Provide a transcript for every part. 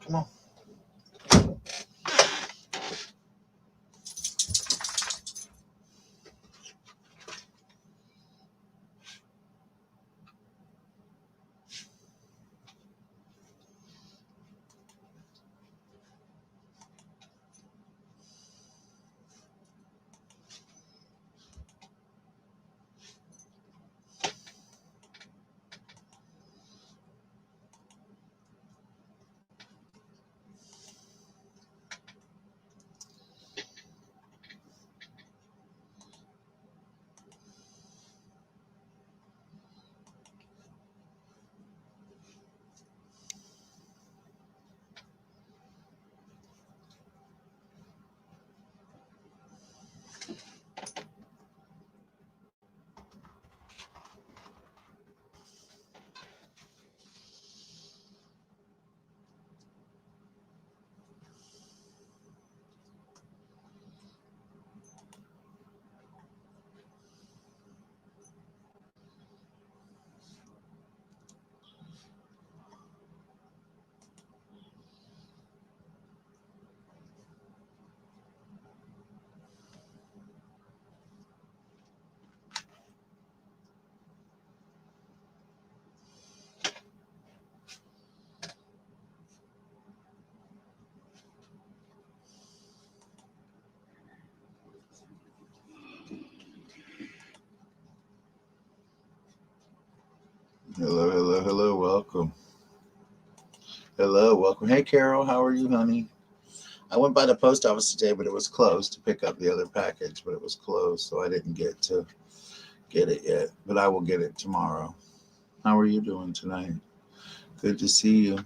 Come on. Hello, hello, hello. Welcome. Hello, welcome. Hey, Carol. How are you, honey? I went by the post office today, but it was closed to pick up the other package, but it was closed, so I didn't get to get it yet. But I will get it tomorrow. How are you doing tonight? Good to see you.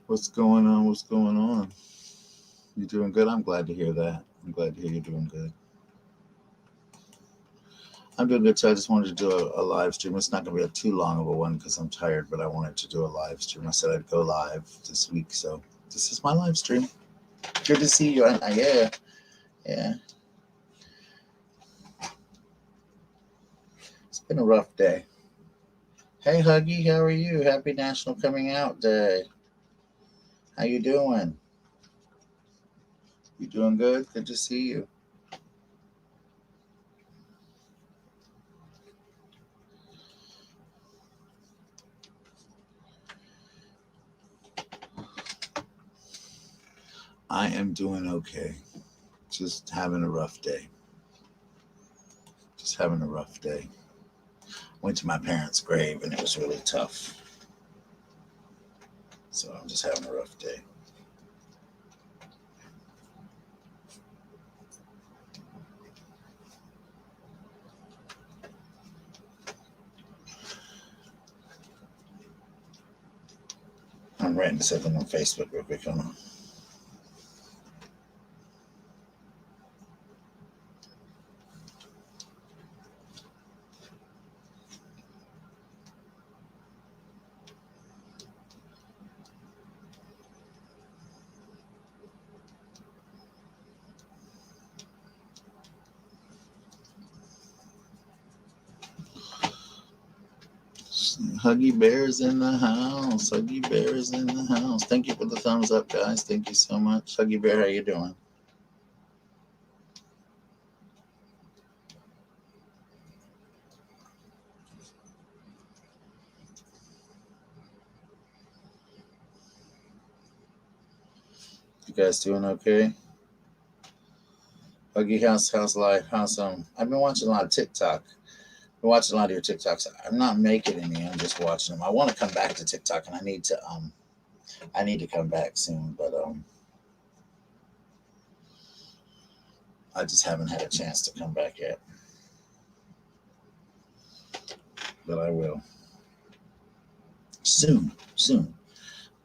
What's going on? What's going on? You doing good? I'm glad to hear that. I'm glad to hear you're doing good. I'm doing good, so I just wanted to do a live stream. It's not going to be too long of a one because I'm tired, but I wanted to do a live stream. I said I'd go live this week, so this is my live stream. Good to see you. Yeah. It's been a rough day. Hey, Huggy, how are you? Happy National Coming Out Day. How you doing? You doing good? Good to see you. I am doing okay. Just having a rough day. Went to my parents' grave and it was really tough. So I'm just having a rough day. I'm writing something on Facebook real quick. Hold on. Huggy Bear's in the house. Huggy Bear's in the house. Thank you for the thumbs up, guys. Thank you so much. Huggy Bear, how you doing? You guys doing okay? Huggy House, how's life? How's I've been watching a lot of TikTok. I've been watching a lot of your TikToks. I'm not making any. I'm just watching them. I want to come back to TikTok, and I need to come back soon, but I just haven't had a chance to come back yet. But I will soon.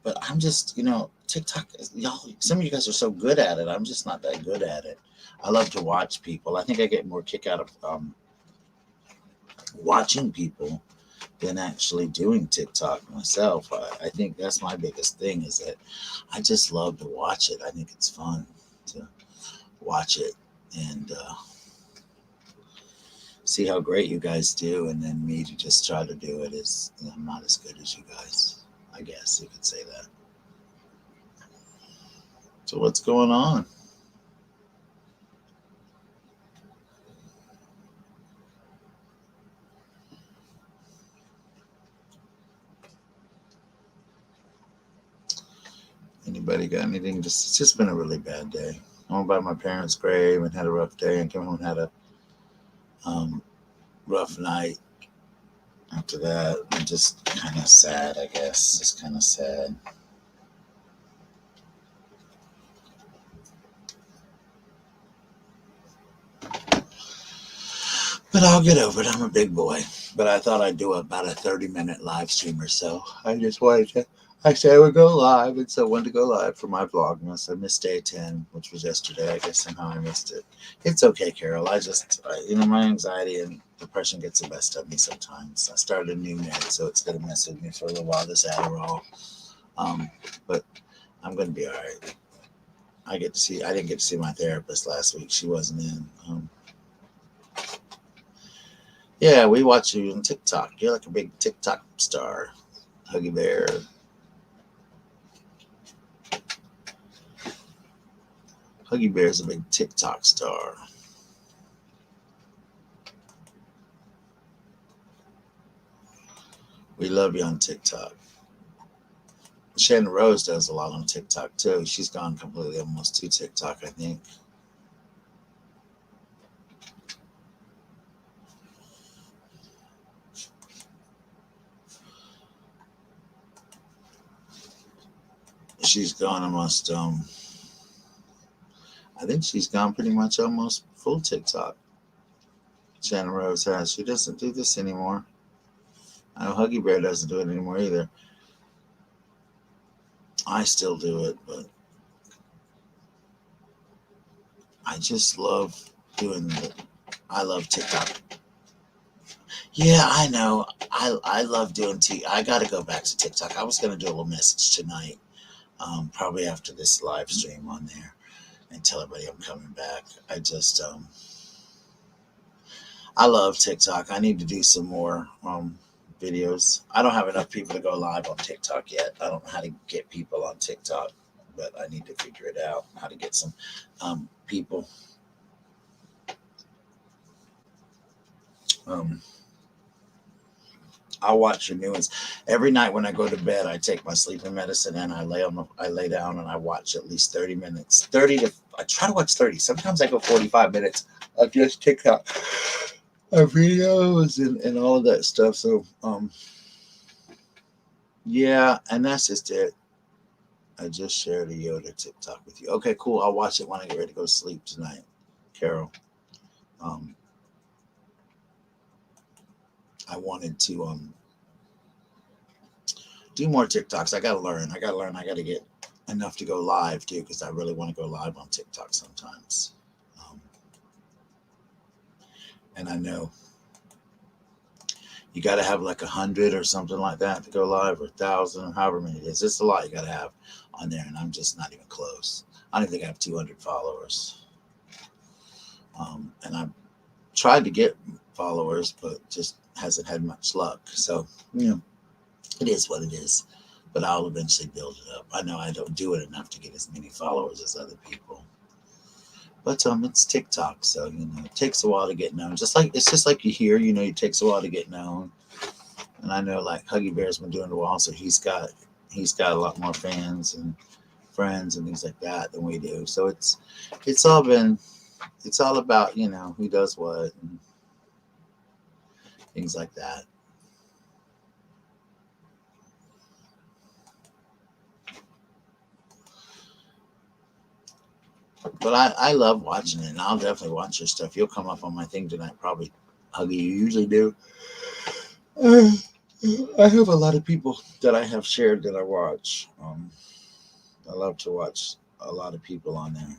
But I'm just, TikTok, y'all, some of you guys are so good at it. I'm just not that good at it. I love to watch people. I think I get more kick out of watching people than actually doing TikTok myself. I think that's my biggest thing is that I just love to watch it. I think it's fun. to watch it and see how great you guys do, and then me to just try to do it is, I'm not as good as you guys. I guess you could say that. So what's going on? Anybody got anything? It's just been a really bad day. I went by my parents' grave and had a rough day, and came home and had a rough night. After that, I'm just kind of sad, I guess. Just kind of sad. But I'll get over it. I'm a big boy. But I thought I'd do about a 30-minute live stream or so. I just wanted to. I said I would go live, and so I wanted to go live for my Vlogmas. I missed day 10, which was yesterday. I guess somehow I missed it. It's okay, Carol. My anxiety and depression gets the best of me sometimes. I started a new med, so it's going to mess with me for a little while, this Adderall. But I'm going to be all right. I didn't get to see my therapist last week. She wasn't in. Yeah, we watch you on TikTok. You're like a big TikTok star. Huggy Bear. Huggy Bear is a big TikTok star. We love you on TikTok. Shannon Rose does a lot on TikTok too. She's gone completely almost to TikTok, I think. She's gone almost, I think she's gone pretty much almost full TikTok. Shannon Rose has. She doesn't do this anymore. I know Huggy Bear doesn't do it anymore either. I still do it, but I just love I love TikTok. Yeah, I know. I love doing I got to go back to TikTok. I was going to do a little message tonight, probably after this live stream on there, and tell everybody I'm coming back. I love TikTok. I need to do some more videos. I don't have enough people to go live on TikTok yet. I don't know how to get people on TikTok, but I need to figure it out, how to get some people. I'll watch your new ones. Every night when I go to bed, I take my sleeping medicine and I lay down and I watch at least 30 minutes. I try to watch 30. Sometimes I go 45 minutes of just TikTok videos and all of that stuff. So yeah, and that's just it. I just shared a Yoda TikTok with you. Okay, cool. I'll watch it when I get ready to go to sleep tonight, Carol. I wanted to do more TikToks. I gotta learn. I gotta get enough to go live too, because I really want to go live on TikTok sometimes. And I know you got to have like 100 or something like that to go live, or 1,000, however many it is. It's a lot you got to have on there, and I'm just not even close. I don't think I have 200 followers. And I've tried to get followers, but just hasn't had much luck. So, it is what it is. But I'll eventually build it up. I know I don't do it enough to get as many followers as other people. But it's TikTok, so it takes a while to get known. It's just like you hear, it takes a while to get known. And I know like Huggy Bear's been doing it a while, so he's got a lot more fans and friends and things like that than we do. So it's all about who does what and things like that. But I love watching it, and I'll definitely watch your stuff. You'll come up on my thing tonight, probably. Huggy, you usually do. I have a lot of people that I have shared that I watch. I love to watch a lot of people on there.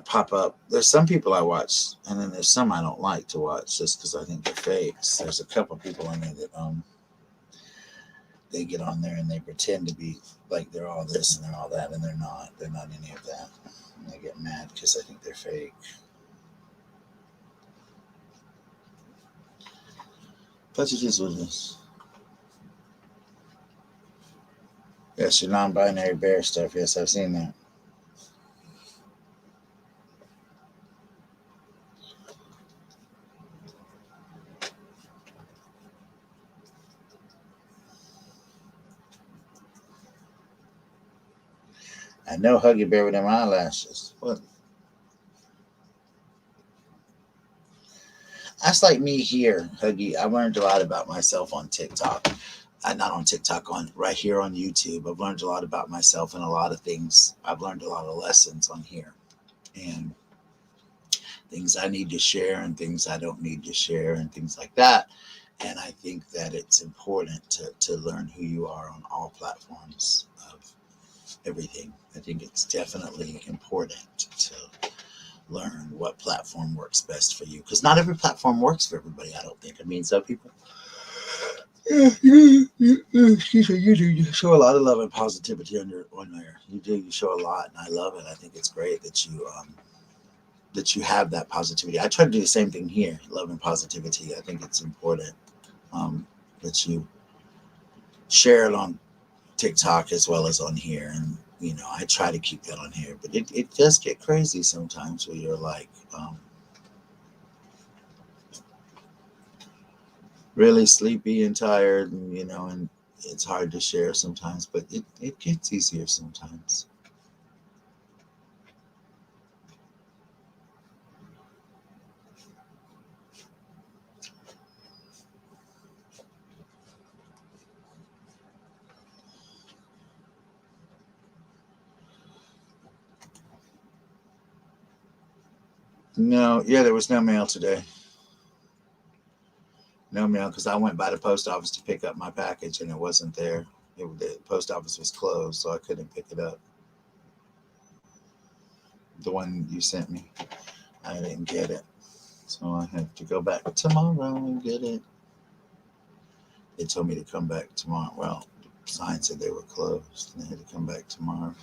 that pop up. There's some people I watch, and then there's some I don't like to watch just because I think they're fakes. There's a couple people in there that they get on there and they pretend to be like they're all this and they're all that, and they're not. They're not any of that. And they get mad because I think they're fake. But it is what it is. Yes, your non-binary bear stuff. Yes, I've seen that. I know Huggy Bear with them eyelashes. What? That's like me here, Huggy. I learned a lot about myself on TikTok. Not on TikTok, on right here on YouTube. I've learned a lot about myself and a lot of things. I've learned a lot of lessons on here. And things I need to share and things I don't need to share and things like that. And I think that it's important to learn who you are on all platforms of everything. I think it's definitely important to learn what platform works best for you, because not every platform works for everybody. I don't think. I mean, some people, excuse me, you show a lot of love and positivity on there. You show a lot, and I love it. I think it's great that you have that positivity. I try to do the same thing here, love and positivity. I think it's important that you share it on TikTok as well as on here. And, I try to keep that on here. But it does get crazy sometimes where you're like really sleepy and tired, and it's hard to share sometimes. But it gets easier sometimes. No, yeah, there was no mail today. No mail, because I went by the post office to pick up my package and it wasn't there. The post office was closed, so I couldn't pick it up. The one you sent me, I didn't get it. So I have to go back tomorrow and get it. They told me to come back tomorrow. Well, the sign said they were closed, and I had to come back tomorrow.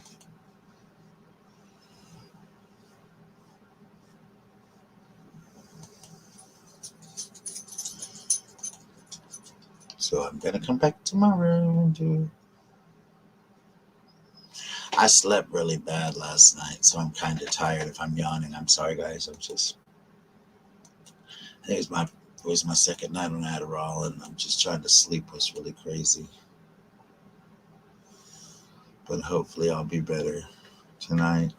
So I'm going to come back tomorrow and do it. I slept really bad last night, so I'm kind of tired. If I'm yawning, I'm sorry, guys. I think it was my second night on Adderall, and I'm just trying to sleep. It was really crazy. But hopefully I'll be better tonight.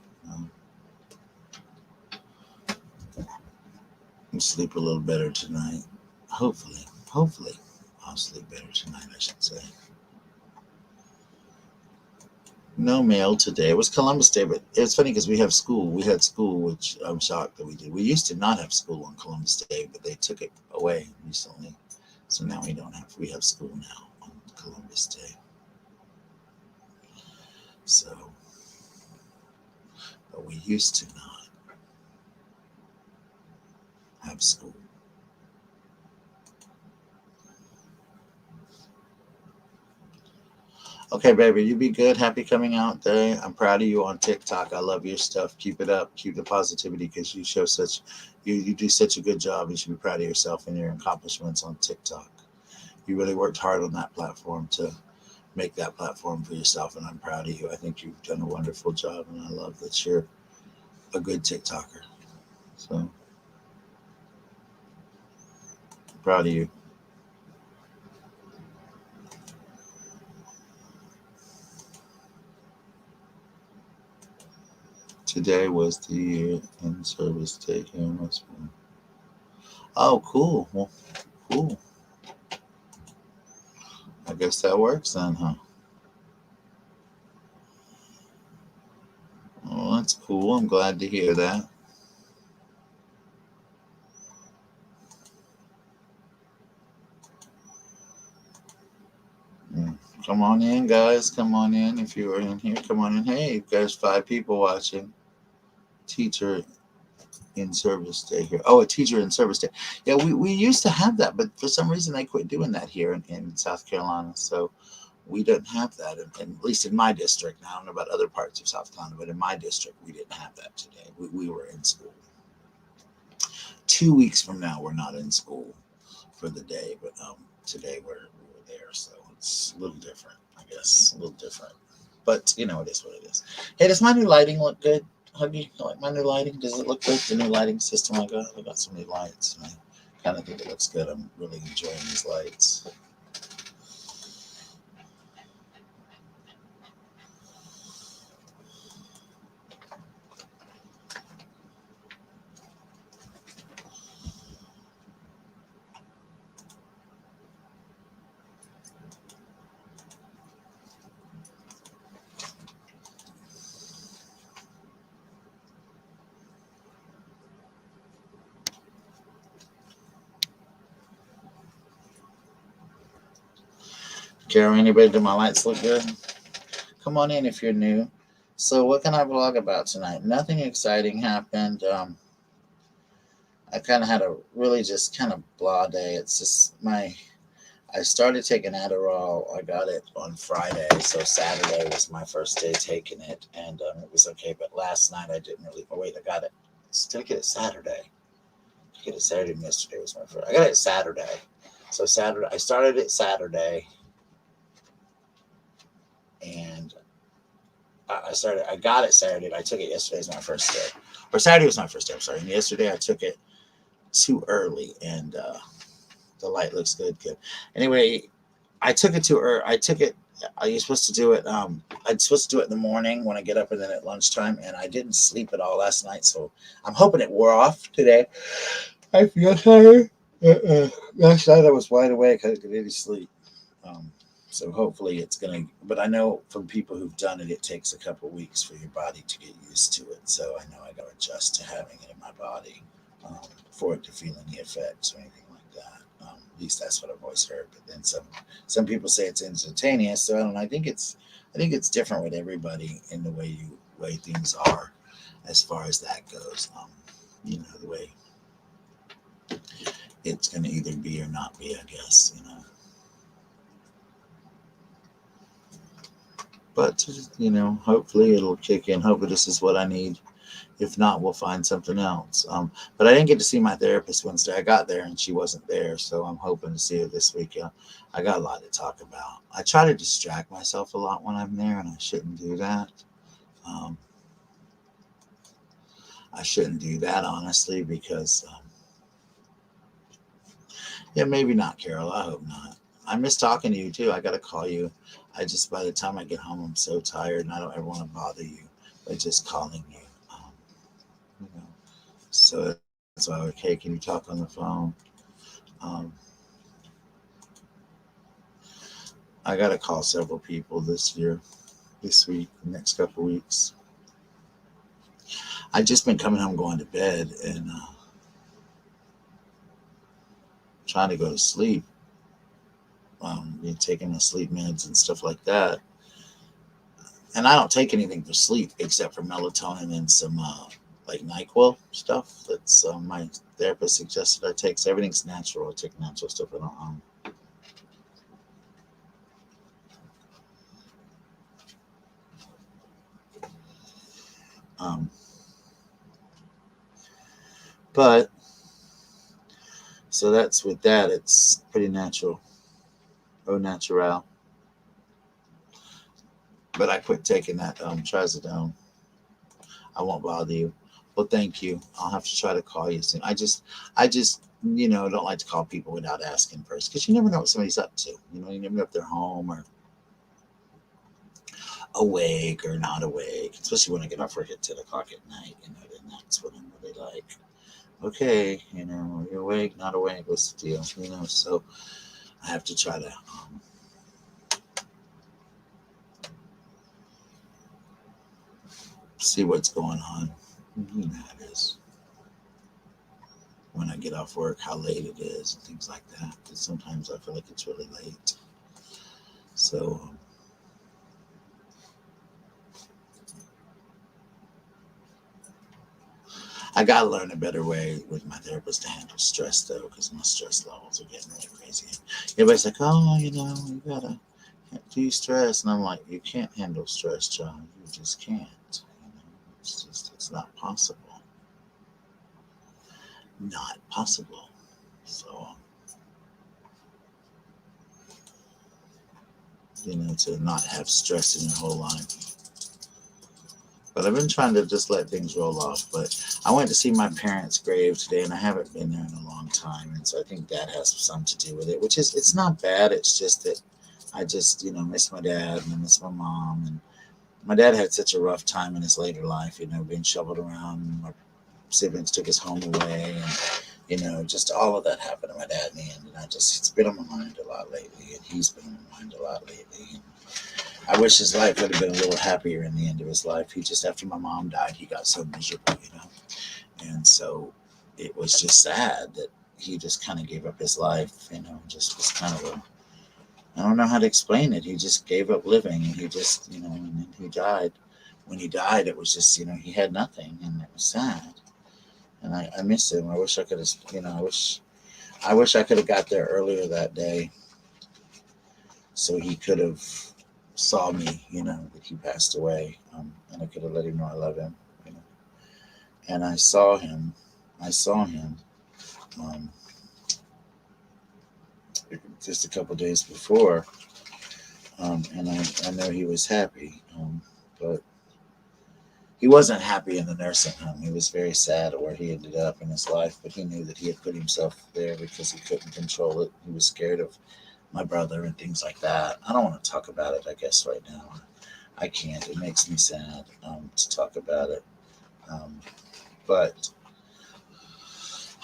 I'll sleep a little better tonight. Hopefully I'll sleep better tonight, I should say. No mail today. It was Columbus Day, but it's funny because we have school. We had school, which I'm shocked that we did. We used to not have school on Columbus Day, but they took it away recently. So now we have school now on Columbus Day. So, but we used to not have school. Okay, baby, you be good. Happy coming out day. I'm proud of you on TikTok. I love your stuff. Keep it up. Keep the positivity, because you do such a good job. You should be proud of yourself and your accomplishments on TikTok. You really worked hard on that platform to make that platform for yourself, and I'm proud of you. I think you've done a wonderful job, and I love that you're a good TikToker. So proud of you. Today was the year in service day here in Westmore. Oh, cool. Well, cool. I guess that works then, huh? Well, that's cool. I'm glad to hear that. Come on in, guys. Come on in. If you are in here, come on in. Hey, there's 5 people watching. teacher in service day here. Oh, a teacher in service day. Yeah, we used to have that, but for some reason they quit doing that here in South Carolina. So we don't have that, at least in my district. Now, I don't know about other parts of South Carolina, but in my district, we didn't have that today. We were in school. 2 weeks from now, we're not in school for the day, but today we were there, so it's a little different, I guess, a little different. But it is what it is. Hey, does my new lighting look good? Huggy, you like my new lighting? Does it look good? The new lighting system I got some new lights, and I kind of think it looks good. I'm really enjoying these lights. Carol, anybody, do my lights look good? Come on in if you're new. So what can I vlog about tonight? Nothing exciting happened. I kind of had a really just kind of blah day. It's just I started taking Adderall. I got it on Friday, so Saturday was my first day taking it, and it was okay. But last night I didn't really. Oh wait, I got it. Did I get it Saturday? I get it Saturday. And yesterday was my first. I got it Saturday. So Saturday, I started it Saturday, and I got it Saturday. But I took it yesterday as my first day, or Saturday was my first day. I'm sorry. And yesterday I took it too early, and the light looks good. Anyway, I took it too early. You're supposed to do it. I'm supposed to do it in the morning when I get up, and then at lunchtime. And I didn't sleep at all last night, so I'm hoping it wore off today. I feel tired. Last night I was wide awake. I couldn't really sleep. So hopefully it's gonna. But I know from people who've done it, it takes a couple weeks for your body to get used to it. So I know I got to adjust to having it in my body for it to feel any effects or anything like that. At least that's what I've always heard. But then some people say it's instantaneous. So I don't know. I think it's different with everybody in the way things are, as far as that goes. The way it's going to either be or not be, I guess. But hopefully it'll kick in. Hopefully this is what I need. If not, we'll find something else. But I didn't get to see my therapist Wednesday. I got there and she wasn't there, so I'm hoping to see her this week. I got a lot to talk about. I try to distract myself a lot when I'm there, and I shouldn't do that. I shouldn't do that, honestly, because maybe not, Carol. I hope not. I miss talking to you too. I got to call you. By the time I get home, I'm so tired, and I don't ever want to bother you by just calling you. So that's why, okay, can you talk on the phone? I got to call several people this week, the next couple weeks. I've just been coming home, going to bed, and trying to go to sleep. Taking the sleep meds and stuff like that. And I don't take anything for sleep except for melatonin and some like NyQuil stuff. That's my therapist suggested I take. So everything's natural. I take natural stuff. I don't. But so that's with that. It's pretty natural. Au natural. But I quit taking that trazodone. I won't bother you. Well, thank you. I'll have to try to call you soon. I just don't like to call people without asking first, because you never know what somebody's up to. You never know if they're home or awake or not awake, especially when I get off work at 10 o'clock at night. Then that's when I'm really like, okay, you're awake, not awake, what's the deal? So I have to try to see what's going on. You know how it is. When I get off work, how late it is and things like that. Because sometimes I feel like it's really late. So I got to learn a better way with my therapist to handle stress, though, because my stress levels are getting really crazy. Everybody's like, oh, you got to do stress. And I'm like, you can't handle stress, John. You just can't. It's not possible. Not possible. So, to not have stress in your whole life. But I've been trying to just let things roll off. But I went to see my parents' grave today, and I haven't been there in a long time. And so I think that has something to do with it, which is, it's not bad. It's just that I just, miss my dad and I miss my mom. And my dad had such a rough time in his later life, being shoveled around. My siblings took his home away. And, just all of that happened to my dad in the end. And it's been on my mind a lot lately. And he's been on my mind a lot lately. And I wish his life would have been a little happier in the end of his life. He just, after my mom died, he got so miserable, And so it was just sad that he just kind of gave up his life, just was kind of I don't know how to explain it. He just gave up living, and he just, and then he died. When he died, it was just, he had nothing, and it was sad. And I miss him. I wish I could have, I wish I could have got there earlier that day, so he could have saw me, that he passed away, and I could have let him know I love him, And I saw him, just a couple days before, and I know he was happy, but he wasn't happy in the nursing home. He was very sad at where he ended up in his life, but he knew that he had put himself there because he couldn't control it. He was scared of my brother and things like that. I don't want to talk about it, I guess, right now. I can't. It makes me sad to talk about it. But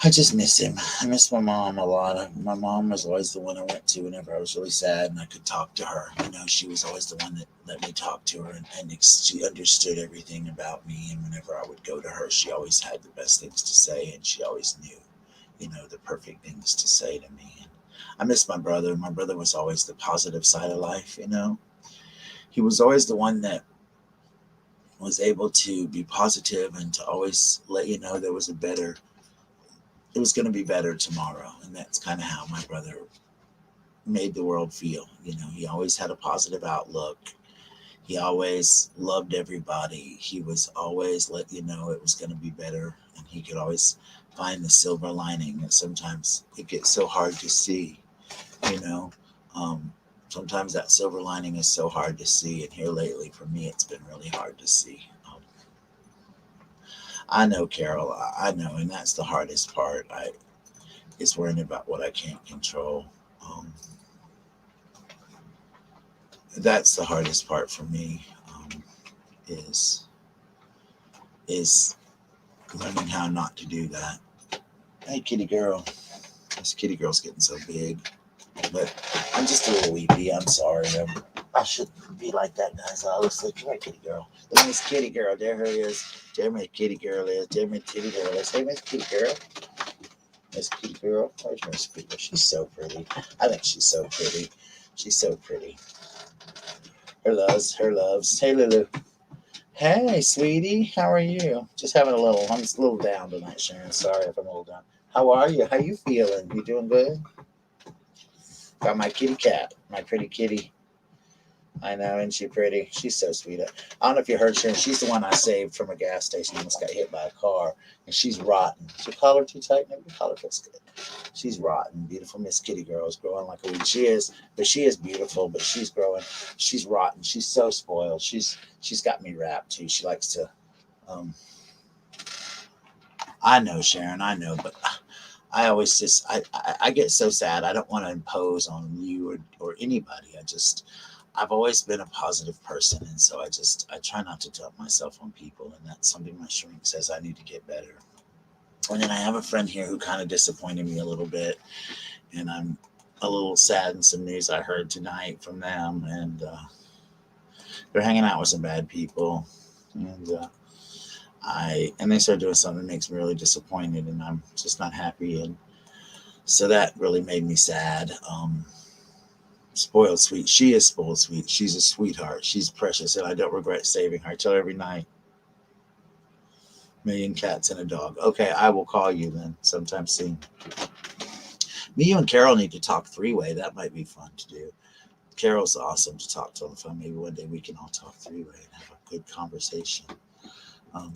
I just miss him. I miss my mom a lot. My mom was always the one I went to whenever I was really sad, and I could talk to her. She was always the one that let me talk to her, and she understood everything about me. And whenever I would go to her, she always had the best things to say, and she always knew, the perfect things to say to me. And I miss my brother. My brother was always the positive side of life, He was always the one that was able to be positive and to always let you know it was going to be better tomorrow. And that's kind of how my brother made the world feel. He always had a positive outlook. He always loved everybody. He was always let you know it was going to be better. And he could always find the silver lining. And sometimes it gets so hard to see, sometimes that silver lining is so hard to see. And here lately, for me, it's been really hard to see. I know, Carol, I know, and that's the hardest part. It's worrying about what I can't control. That's the hardest part for me, is learning how not to do that. Hey, kitty girl. This kitty girl's getting so big, but I'm just a little weepy. I'm sorry. I shouldn't be like that, guys. I looks like my kitty girl. Look at Miss Kitty Girl. There her is. There Miss Kitty Girl is. There Miss Kitty Girl is. Hey, Miss Kitty Girl. Miss Kitty Girl. Where's Miss Kitty Girl? She's so pretty. I think she's so pretty. She's so pretty. Her loves. Hey, Lulu. Hey, sweetie. How are you? I'm just a little down tonight, Sharon. Sorry if I'm a little down. How are you? How you feeling? You doing good? Got my kitty cat. My pretty kitty. I know, isn't she pretty? She's so sweet. I don't know if you heard Sharon. She's the one I saved from a gas station. Almost got hit by a car, and she's rotten. Is your collar too tight? Maybe the collar fits good. She's rotten. Beautiful Miss Kitty Girl is growing like a weed. She is beautiful, but she's growing. She's rotten. She's so spoiled. She's got me wrapped too. She likes to. I know, Sharon. I know, but I always just I get so sad. I don't want to impose on you or anybody. I've always been a positive person, and so I try not to dump myself on people, and that's something my shrink says I need to get better. And then I have a friend here who kind of disappointed me a little bit, and I'm a little sad in some news I heard tonight from them, and they're hanging out with some bad people, and they started doing something that makes me really disappointed, and I'm just not happy, and so that really made me sad. Spoiled sweet. She is spoiled sweet. She's a sweetheart. She's precious, and I don't regret saving her. I tell her every night, Million cats and a dog. Okay, I will call you then sometime soon. Me, you, and Carol need to talk three-way. That might be fun to do. Carol's awesome to talk to on the phone. Maybe one day we can all talk three-way and have a good conversation. Um,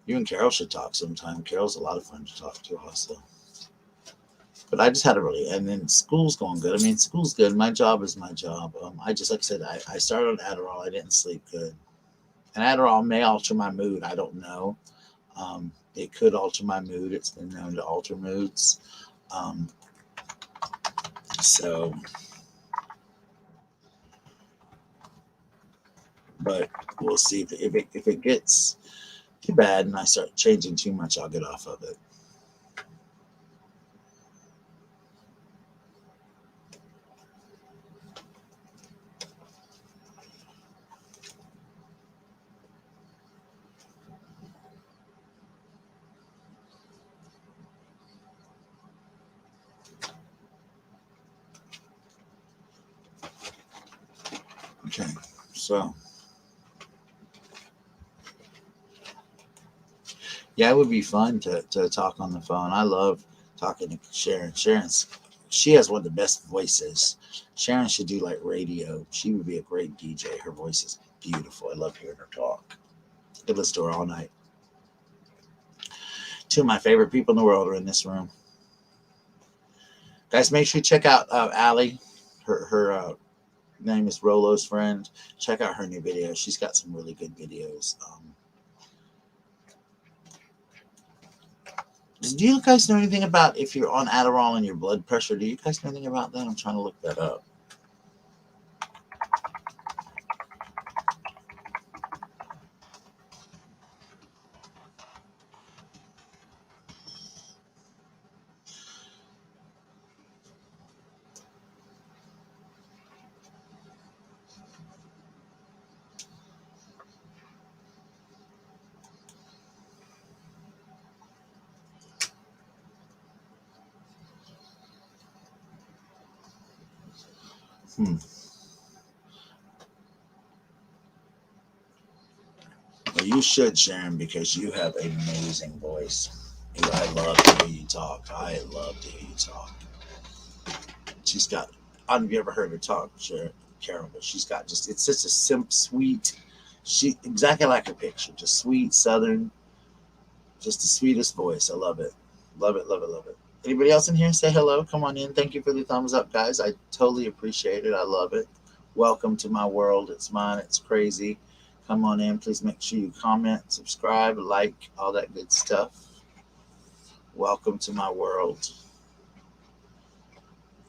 you and Carol should talk sometime. Carol's a lot of fun to talk to also. But I just had a really, and then school's going good. I mean, school's good. My job is my job. I just, like I said, I started on Adderall. I didn't sleep good. And Adderall may alter my mood. I don't know. It could alter my mood. It's been known to alter moods. Um, so, but we'll see if it gets too bad and I start changing too much, I'll get off of it. Okay, so yeah, it would be fun to talk on the phone. I love talking to Sharon. She has one of the best voices. Sharon should do like radio. She would be a great DJ. Her voice is beautiful. I love hearing her talk. I could listen to her all night. Two of my favorite people in the world are in this room. Guys, make sure you check out Allie. Her name is Rolo's friend. Check out her new video. She's got some really good videos. Do you guys know anything about if you're on Adderall and your blood pressure? Do you guys know anything about that? I'm trying to look that up. Well, you should, Sharon, because you have an amazing voice. I love to hear you talk. I love to hear you talk. She's got, I don't know if you ever heard her talk, Sharon, Carol, but she's got just, it's just a simple, sweet, she exactly like her picture, just sweet, southern, just the sweetest voice. I love it. Love it, love it, love it. Anybody else in here? Say hello. Come on in. Thank you for the thumbs up, guys. I totally appreciate it. I love it. Welcome to my world. It's mine. It's crazy. Come on in. Please make sure you comment, subscribe, like, all that good stuff. Welcome to my world.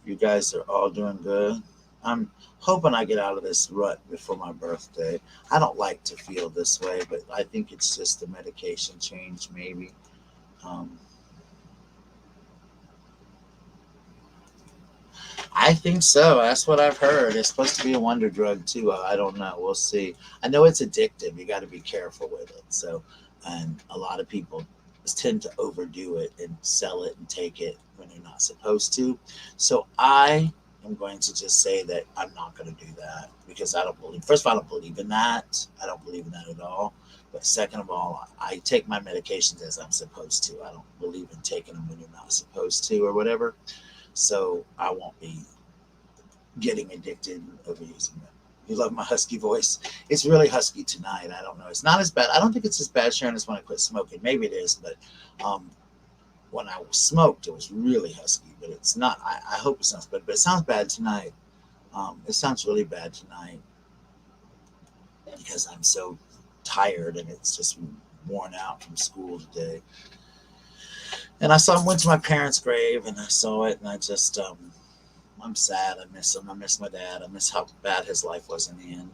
You guys are all doing good. I'm hoping I get out of this rut before my birthday. I don't like to feel this way, but I think it's just the medication change, maybe. I think so. That's what I've heard. It's supposed to be a wonder drug too. I don't know. We'll see. I know it's addictive. You got to be careful with it. So, and a lot of people tend to overdo it and sell it and take it when you're not supposed to. So I am going to just say that I'm not going to do that because I don't believe. First of all, I don't believe in that. I don't believe in that at all. But second of all, I take my medications as I'm supposed to. I don't believe in taking them when you're not supposed to or whatever. So I won't be getting addicted and overusing it. You love my husky voice. It's really husky tonight. I don't know. It's not as bad. I don't think it's as bad, Sharon, as when I quit smoking. Maybe it is, but when I smoked, it was really husky. But it's not. I hope it sounds bad, but it sounds bad tonight. It sounds really bad tonight because I'm so tired and it's just worn out from school today. And went to my parents' grave and I saw it and I just, I'm sad. I miss him. I miss my dad. I miss how bad his life was in the end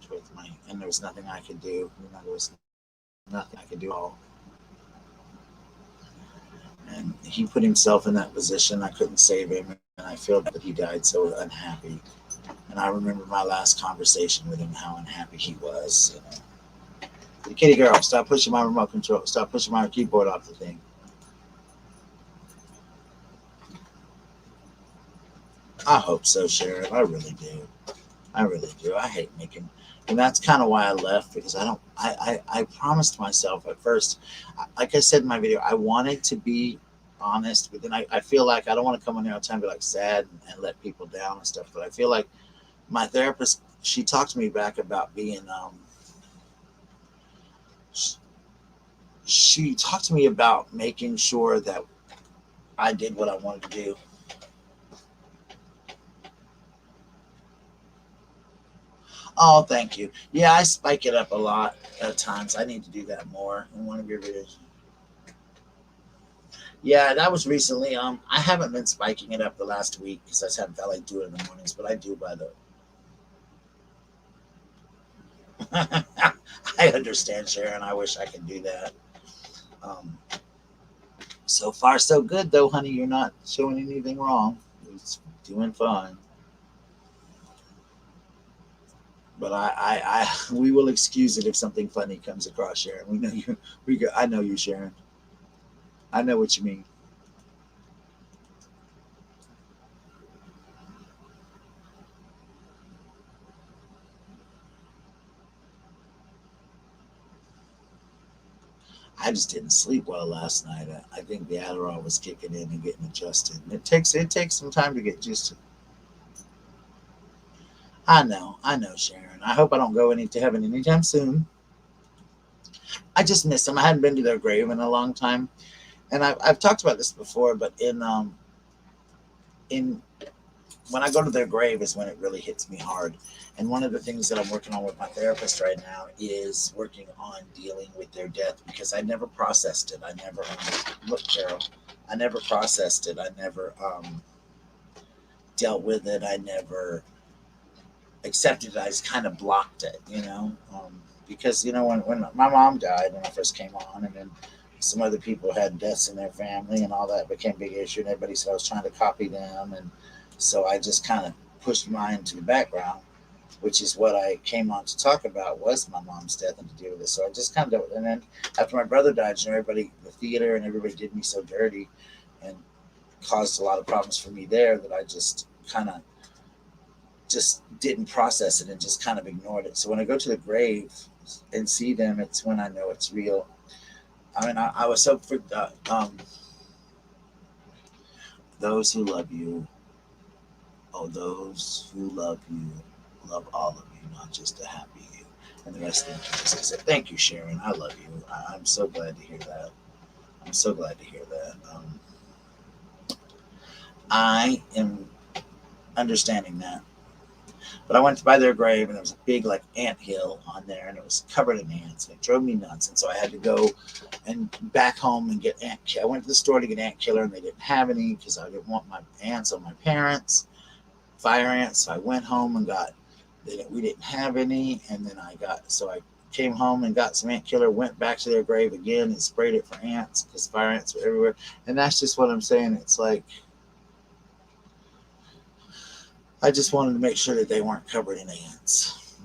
and there was nothing I could do. You know, there was nothing I could do at all. And he put himself in that position. I couldn't save him. And I feel that he died so unhappy. And I remember my last conversation with him, how unhappy he was. You know. Kitty girl, stop pushing my remote control. Stop pushing my keyboard off the thing. I hope so, Sharon. I really do. I really do. I hate making And that's kind of why I left, because I promised myself at first, like I said in my video, I wanted to be honest, but then I feel like I don't want to come on here all the time and be like sad and let people down and stuff. But I feel like my therapist, she talked to me back about being, she talked to me about making sure that I did what I wanted to do. Oh, thank you. Yeah, I spike it up a lot at times. I need to do that more in one of your videos. Yeah, that was recently. I haven't been spiking it up the last week because I just haven't felt like doing it in the mornings, but I do by the. I understand, Sharon. I wish I could do that. Um, so far, so good, though, honey. You're not showing anything wrong. It's doing fine. But we will excuse it if something funny comes across, Sharon. We know you. I know you, Sharon. I know what you mean. I just didn't sleep well last night. I think the Adderall was kicking in and getting adjusted. And it takes some time to get used to. I know, Sharon. I hope I don't go to heaven anytime soon. I just miss them. I hadn't been to their grave in a long time, and I've talked about this before. But in when I go to their grave is when it really hits me hard. And one of the things that I'm working on with my therapist right now is working on dealing with their death, because I never processed it. I never look, Carol. I never processed it. I never dealt with it. I never accepted it. I just kind of blocked it, because when my mom died when I first came on, and then some other people had deaths in their family and all that became a big issue, and everybody said I was trying to copy them, and so I just kind of pushed mine to the background, which is what I came on to talk about, was my mom's death and to deal with it. So I just kind of, and then after my brother died, everybody, the theater and everybody did me so dirty and caused a lot of problems for me there, that I just kind of just didn't process it and just kind of ignored it. So when I go to the grave and see them, it's when I know it's real. I mean, I was so for those who love you. Oh, those who love you love all of you, not just a happy you. And the rest of them just said, "Thank you, Sharon. I love you. I'm so glad to hear that. I'm so glad to hear that." I am understanding that. But I went by their grave, and there was a big like ant hill on there, and it was covered in ants, and it drove me nuts. And so I had to go and back home and get ant. I went to the store to get ant killer, and they didn't have any because I didn't want my ants on my parents, fire ants. So I went home and got. We didn't have any, and then I came home and got some ant killer. Went back to their grave again and sprayed it for ants because fire ants were everywhere. And that's just what I'm saying. It's like, I just wanted to make sure that they weren't covered in ants.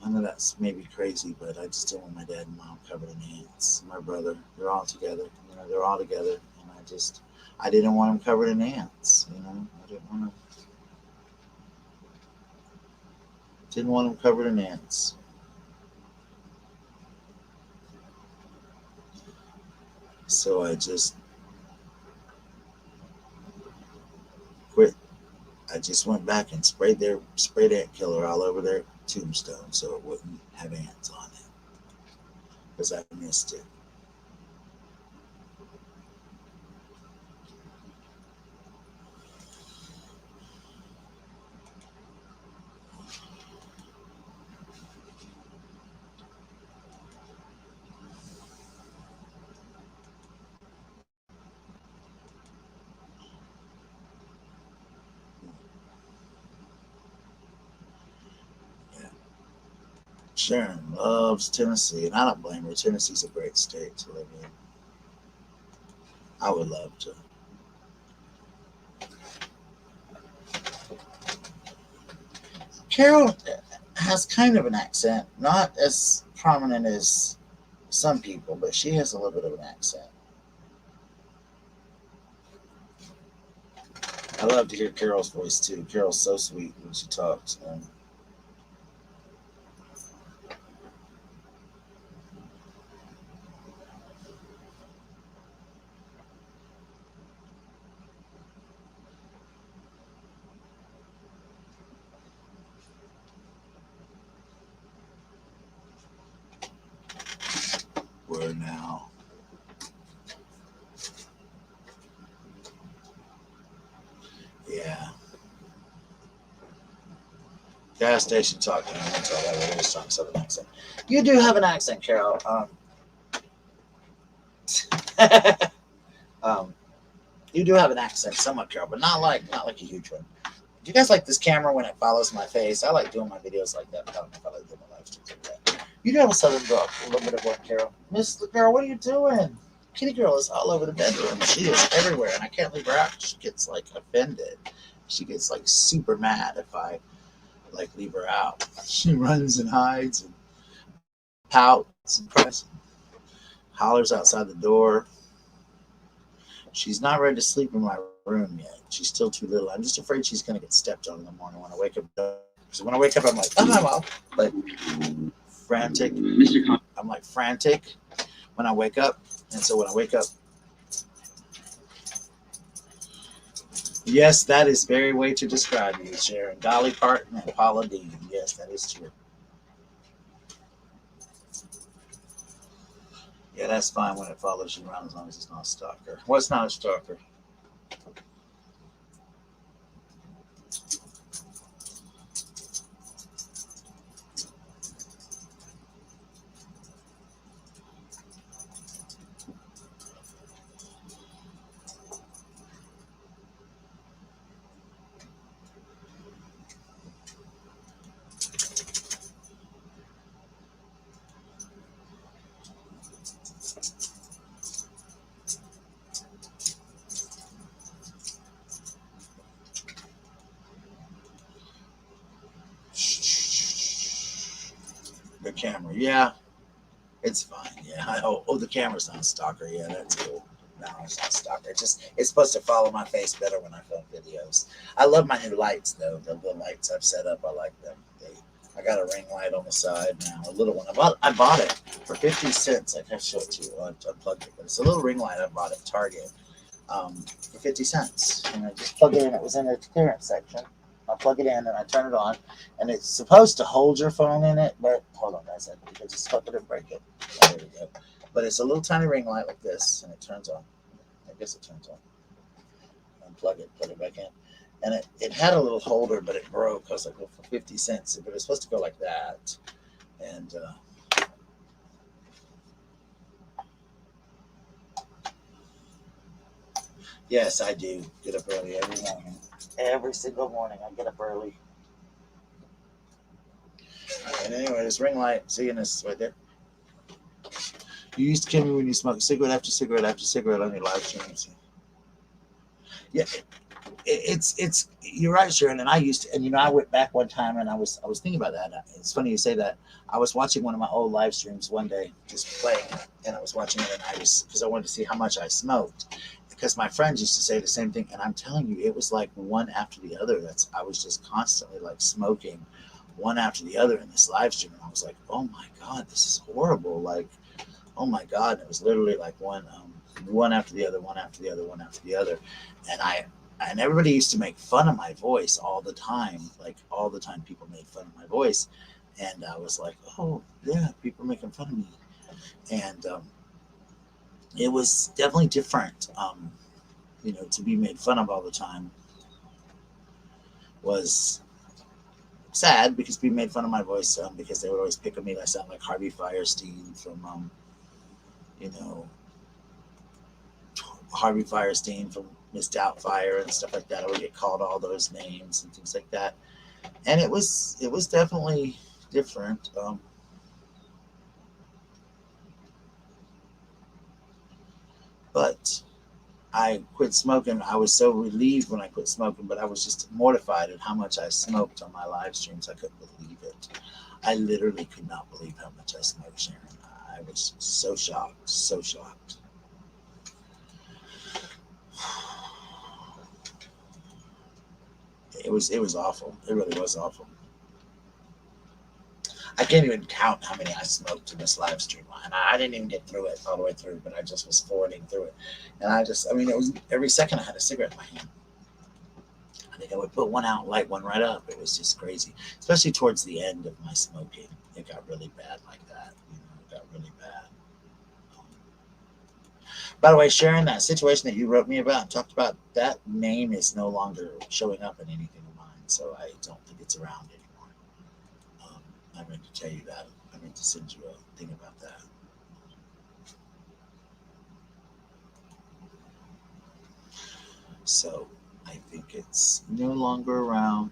I know that's maybe crazy, but I just didn't want my dad and mom covered in ants. My brother, they're all together. They're all together, and I didn't want them covered in ants. Didn't want them covered in ants. So I just quit. I just went back and sprayed ant killer all over their tombstone so it wouldn't have ants on it, because I missed it. Yeah. Sharon loves Tennessee, and I don't blame her. Tennessee's a great state to live in. I would love to. Carol has kind of an accent, not as prominent as some people, but she has a little bit of an accent. I love to hear Carol's voice too. Carol's so sweet when she talks. Where now? Yeah. Gas station talking. I won't tell that. We're always talking Southern accent. You do have an accent, Carol. You do have an accent, somewhat, Carol, but not like a huge one. Do you guys like this camera when it follows my face? I like doing my videos like that, but I don't know if I like doing my live streams like that. You do have a Southern girl, a little bit of one, Carol. Miss Girl, what are you doing? Kitty girl is all over the bedroom. She is everywhere, and I can't leave her out. She gets like offended. She gets like super mad if I like leave her out. She runs and hides and pouts and cries, hollers outside the door. She's not ready to sleep in my room yet. She's still too little. I'm just afraid she's going to get stepped on in the morning when I wake up. So when I wake up, I'm like, oh, my mom. Like frantic. I'm like frantic when I wake up. And so when I wake up, yes, that is very way to describe you, Sharon. Dolly Parton and Paula Deen. Yes, that is true. Yeah, that's fine when it follows you around as long as it's not a stalker. What's not a stalker? The camera. Yeah, it's fine. Yeah. Oh, the camera's not a stalker. Yeah, that's cool. No, it's not a stalker. It's supposed to follow my face better when I film videos. I love my new lights though. The lights I've set up, I like them. I got a ring light on the side now, a little one. I bought it for 50 cents. I can't show it to you. I unplugged it, but it's a little ring light I bought at Target for 50 cents. And I just plugged it in. It was in the clearance section. I plug it in and I turn it on, and it's supposed to hold your phone in it, but hold on, guys, I just hope it didn't break it. Oh, there we go. But it's a little tiny ring light like this, and it turns on. I guess it turns on. Unplug it, put it back in, and it had a little holder, but it broke. I was like, well, for 50 cents, but it's supposed to go like that, and yes, I do get up early every morning. Every single morning, I get up early. And anyway, this ring light, seeing this right there. You used to kill me when you smoke cigarette after cigarette after cigarette on your live streams. Yeah, it's you're right, Sharon. And I used to, and I went back one time, and I was thinking about that. It's funny you say that. I was watching one of my old live streams one day, just playing it, and I was watching it, and because I wanted to see how much I smoked. Because my friends used to say the same thing, and I'm telling you, it was like one after the other. I was just constantly like smoking one after the other in this live stream, and I was like, oh my god, this is horrible. Like, oh my god, it was literally like one after the other, one after the other, one after the other, and everybody used to make fun of my voice all the time. Like all the time, people made fun of my voice, and I was like, oh yeah, people are making fun of me, and it was definitely different. To be made fun of all the time was sad, because people made fun of my voice because they would always pick on me. I sound like Harvey Firestein from, Harvey Firestein from Miss Doubtfire and stuff like that. I would get called all those names and things like that, and it was definitely different. But I quit smoking. I was so relieved when I quit smoking, but I was just mortified at how much I smoked on my live streams. I couldn't believe it. I literally could not believe how much I smoked, Sharon. I was so shocked, so shocked. It was awful. It really was awful. I can't even count how many I smoked in this live stream. And I didn't even get through it all the way through, but I just was forwarding through it. And it was every second I had a cigarette in my hand. I think I would put one out, light one right up. It was just crazy, especially towards the end of my smoking. It got really bad like that. It got really bad. By the way, Sharon, that situation that you wrote me about and talked about, that name is no longer showing up in anything of mine, so I don't think it's around anymore. I meant to tell you that. I meant to send you a thing about that. So I think it's no longer around.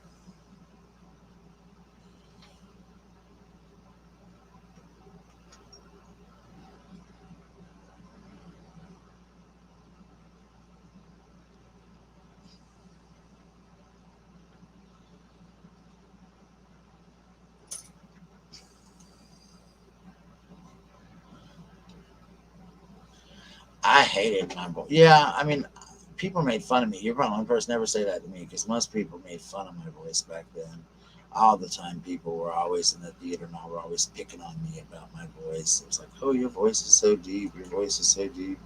I hated my voice. Yeah, I mean, people made fun of me. You're probably the only person to ever say that to me because most people made fun of my voice back then. All the time, people were always in the theater and all were always picking on me about my voice. It was like, oh, your voice is so deep. Your voice is so deep.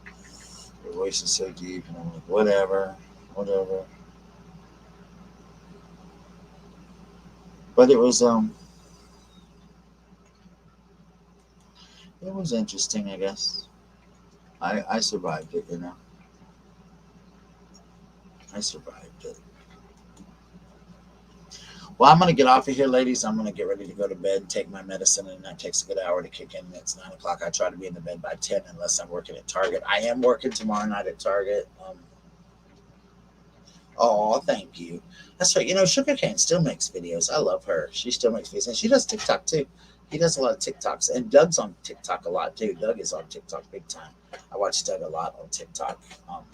Your voice is so deep. And I'm like, whatever, whatever. But it was interesting, I guess. I survived it, you know. I survived it. Well, I'm going to get off of here, ladies. I'm going to get ready to go to bed and take my medicine, and that takes a good hour to kick in. It's 9 o'clock. I try to be in the bed by 10 unless I'm working at Target. I am working tomorrow night at Target. Oh, thank you. That's right. You know, Sugarcane still makes videos. I love her. She still makes videos, and she does TikTok too. He does a lot of TikToks, and Doug's on TikTok a lot too. Doug is on TikTok big time. I watch Doug a lot on TikTok.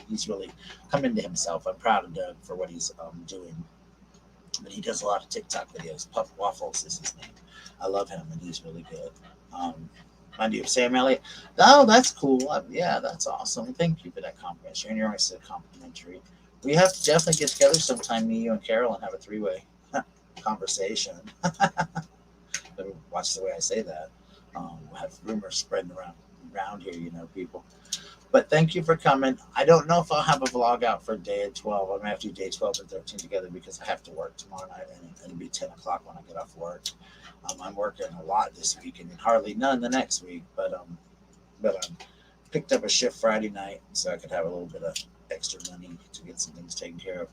He's really come into himself. I'm proud of Doug for what he's doing. But he does a lot of TikTok videos. Puff Waffles is his name. I love him, and he's really good. Mind you, Sam Elliott. Oh, that's cool. Yeah, that's awesome. Thank you for that compliment, Sharon. You're always so complimentary. We have to definitely get together sometime, me, you, and Carol, and have a three-way conversation. Watch the way I say that. We'll have rumors spreading around here, you know, people. But thank you for coming. I don't know if I'll have a vlog out for day 12. I'm going to have to do day 12 and 13 together because I have to work tomorrow night, and it'll be 10 o'clock when I get off work. I'm working a lot this week and hardly none the next week, but picked up a shift Friday night so I could have a little bit of extra money to get some things taken care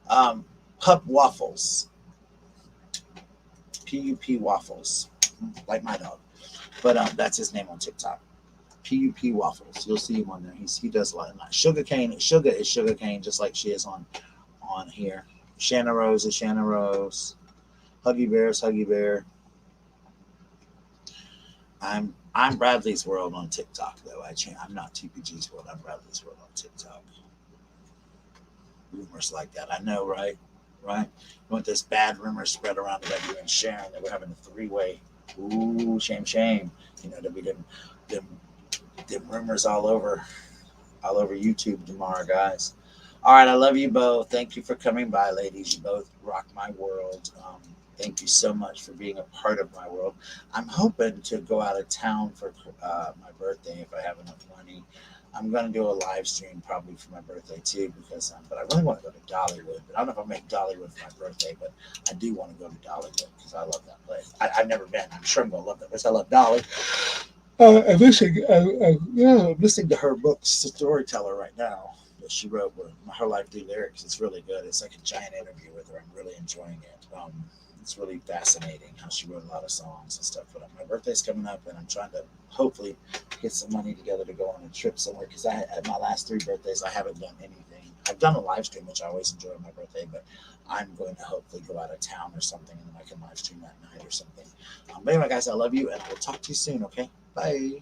of. Pup Waffles. PUP Waffles. Like my dog. But that's his name on TikTok. PUP Waffles. You'll see him on there. He does a lot. Sugarcane. Sugar is Sugarcane, just like she is on here. Shanna Rose is Shanna Rose. Huggy Bear is Huggy Bear. I'm Bradley's World on TikTok though. I'm not TPG's World. I'm Bradley's World on TikTok. Rumors like that. I know, right? Right? You want this bad rumor spread around about you and Sharon that we're having a three-way. Ooh, shame. You know, there'll be them rumors all over YouTube tomorrow, guys. All right, I love you both. Thank you for coming by, ladies. You both rock my world. Thank you so much for being a part of my world. I'm hoping to go out of town for my birthday if I have enough money. I'm going to do a live stream probably for my birthday too but I really want to go to Dollywood. But I don't know if I'll make Dollywood for my birthday, but I do want to go to Dollywood because I love that place. I've never been. I'm sure I'm going to love that place. I love Dolly. I'm listening to her book, Storyteller, right now that she wrote with Her Life Through Lyrics. It's really good. It's like a giant interview with her. I'm really enjoying it. It's really fascinating how she wrote a lot of songs and stuff. But my birthday's coming up, and I'm trying to hopefully get some money together to go on a trip somewhere because at my last 3 birthdays, I haven't done anything. I've done a live stream, which I always enjoy on my birthday, but I'm going to hopefully go out of town or something, and then I can live stream that night or something. But anyway, guys, I love you, and I will talk to you soon, okay? Bye.